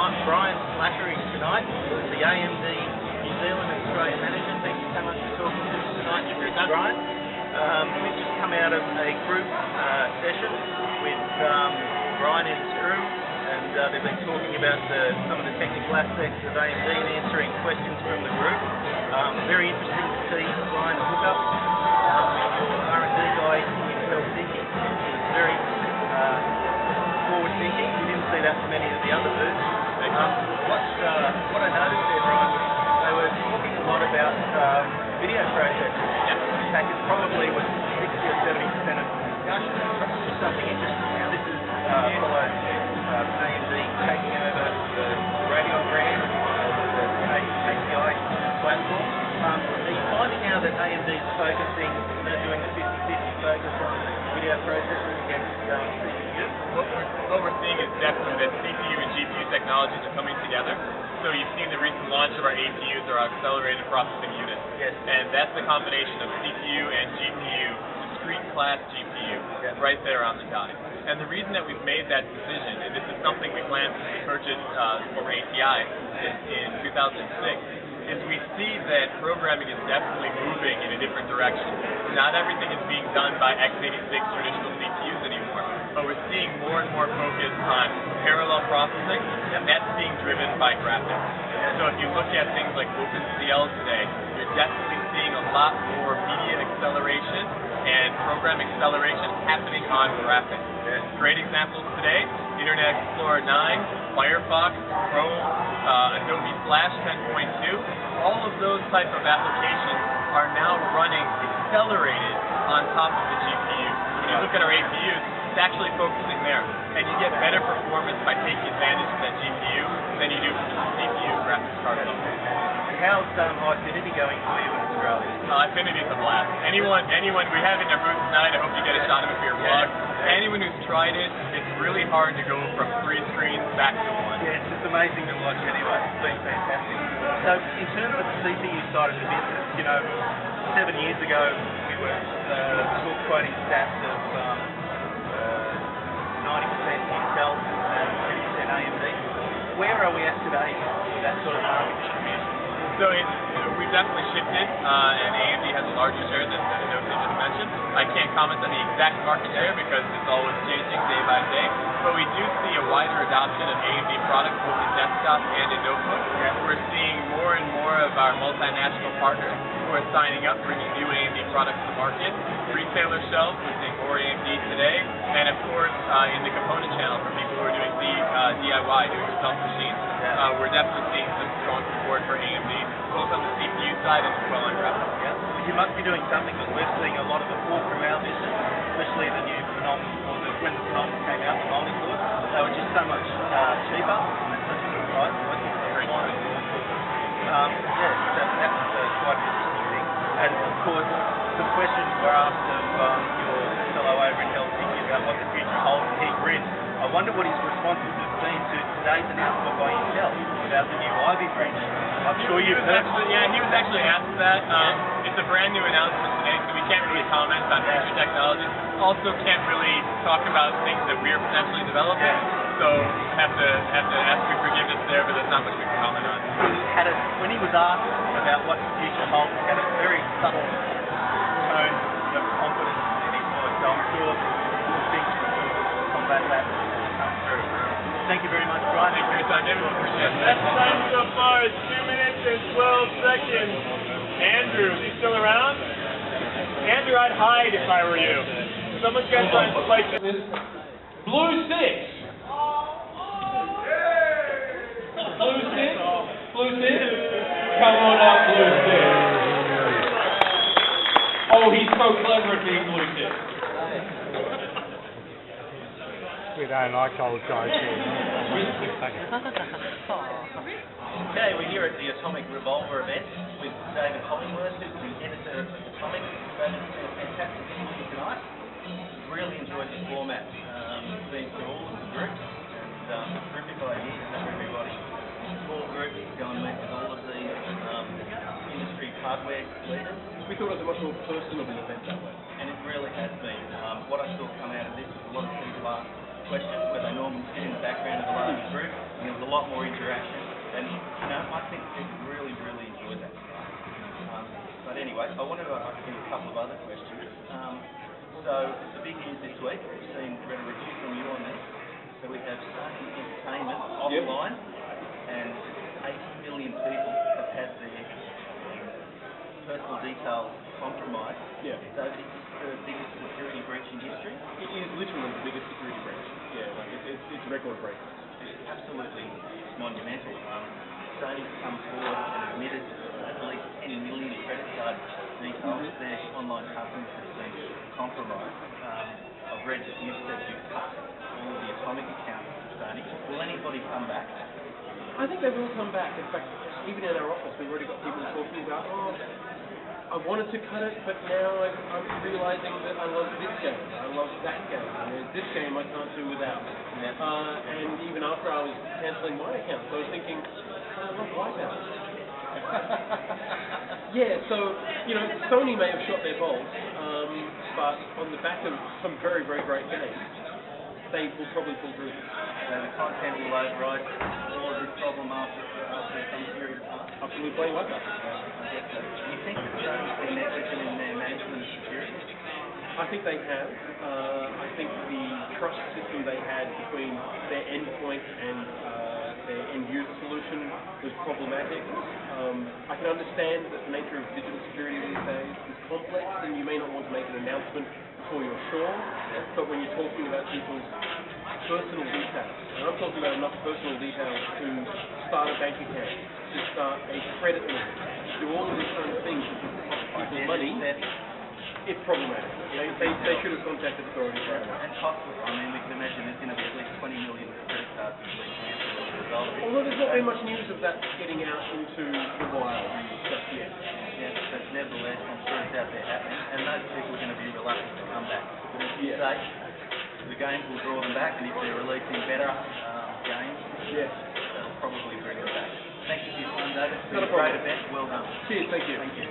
Brian Slattery tonight, the AMD New Zealand and Australian manager. Thank you so much for talking to us tonight, Brian. We've just come out of a group session with Brian and his crew, and they've been talking about some of the technical aspects of AMD and answering questions from the group. Very interesting to see Brian hook up your R&D guy in Helsinki. He was very forward-thinking. You didn't see that from any of the other booths. What I noticed there, Brian, was they were talking a lot about video processing. In fact, it probably was 60 or 70% of the discussion. Just something interesting. Now, this is followed AMD taking over the Radeon brand, the API platform. Are you finding now that AMD is focusing, doing the 50-50 focus on video processing against CPU? What we're seeing is definitely that CPU and GPU technologies are coming together. So you've seen the recent launch of our APUs, or our accelerated processing units. Yes. And that's the combination of CPU and GPU, discrete class GPU, right there on the die. And the reason that we've made that decision, and this is something we planned to purchase for ATI in 2006, is we see that programming is definitely moving in a different direction. Not everything is being done by x86 traditional CPUs anymore, but we're seeing more and more focus on parallel processing, and that's being driven by graphics. So if you look at things like OpenCL today, you're definitely seeing a lot more media acceleration and program acceleration happening on graphics. Great examples today: Internet Explorer 9, Firefox, Chrome, Adobe Flash 10.2. All of those type of applications are now running accelerated on top of the GPU. When you look at our APUs, it's actually focusing there, and you get better performance by taking advantage of that GPU than you do from the CPU graphics card level. How's Affinity going for you in Australia? Affinity is a blast. Anyone we have in our booth tonight, I hope you get a shot of it for your vlog. Anyone who's tried it, it's really hard to go from 3 screens back to 1. Yeah, it's just amazing to watch anyway. It's been fantastic. So in terms of the CPU side of the business, 7 years ago we were quoting stats of 90% Intel and 30% AMD. Where are we at today with that sort of market distribution? So we've definitely shifted, and AMD has a larger share than Adobe just mentioned. I can't comment on the exact market share because it's always changing day by day, but we do see a wider adoption of AMD products both in desktop and in notebook. We're seeing more and more of our multinational partners who are signing up, bringing new AMD products to market. Retailer shelves, we're seeing more AMD today, and of course in the component channel for people who are doing DIY, do-it-yourself machines. We're definitely seeing some strong support for AMD, both on the CPU side and as well on graphics. Yeah. You must be doing something, because we're seeing a lot of the pull through our business, especially the new Phenomenon, or when the Phenomenon came out, the multi-core. They were just so much cheaper and such a good price. So I think that's quite an interesting thing. And of course, some questions were asked of your fellow over in Helsinki about what the future holds for Heat Grid. I wonder what his responses have been to today's announcement by Intel about the new Ivy bridge. I'm sure you've heard. He was actually asked that. It's a brand new announcement today, so we can't really comment on future technologies. Also, can't really talk about things that we're potentially developing. So have to ask for forgiveness there, but there's not much we can comment on. When he was asked about what the future holds, he had a very subtle tone of confidence in his voice. So I'm sure we'll think to combat that come through. Thank you very much, Brian. Thank you for your time, David. Appreciate it. Best time so far is 2 minutes and 12 seconds. Andrew, is he still around? Andrew, I'd hide if I were you. Someone's got to try and spike this. Blue 6. Blue 6? Blue 6? Come on out, Blue 6. Oh, he's so clever at being Blue 6. We don't like old guys here. Okay, we're here at the Atomic Revolver event with David Hollingworth, who's the editor of Atomic. David's been a fantastic interview tonight. Really enjoyed this format. Been through all of the groups, and terrific idea to have everybody in small groups go and meet with all of the industry hardware leaders. We thought it was a much more personal event that way. And it really has been. What I saw come out of this was a lot of people asked questions where they normally sit in the background of the larger group, and there was a lot lot more interaction, and I think people really enjoyed that stuff. But anyway, I wanted to ask you a couple of other questions. So the big news this week, we've seen read a review from you on this. So we have Sony Entertainment offline, and 80 million people have had their personal details compromised. Yeah. So this is the biggest security breach in history. It is literally the biggest security breach. Yeah, like it's record breaking. It's absolutely monumental. Sony's come forward and admitted at least 10 million credit card details of their online customers have been compromised. I've read that you've said you've cut all of the atomic accounts of Sony. Will anybody come back? I think they will come back. In fact, even in our office, we've already got people talking about, I wanted to cut it, but now I'm realizing that I love this game, I love that game, and this game I can't do without. And even after I was cancelling my account, so I was thinking, I love Whiteout. Yeah, so, Sony may have shot their bolt, but on the back of some very great games, they will probably pull through. So the content will override all of this problem after some period of time? Absolutely playing Whiteout. I guess so. Do you think that Sony's been negligent in their management of security? I think they have. I think the trust system they had between their endpoint and their end-user solution was problematic. I can understand that the nature of digital security these days is complex, and you may not want to make an announcement before you're sure, but when you're talking about people's personal details, and I'm talking about enough personal details to start a bank account, to start a credit limit, to do all of these kind of things that cost people money, it's problematic. They should have contacted authorities right away. And costless. I mean, we can imagine there's going to be at least 20 million credit cards this week cancelled as a result of it. Although there's not been much news of that getting out into the wild just yet. Yeah, but nevertheless, I'm sure it's out there happening, and those people are going to be reluctant to come back. But as you say, the games will draw them back, and if they're releasing better games, they'll probably bring them back. Thank you for your time, David. It's been a great event. Well done. Cheers, thank you. Thank you.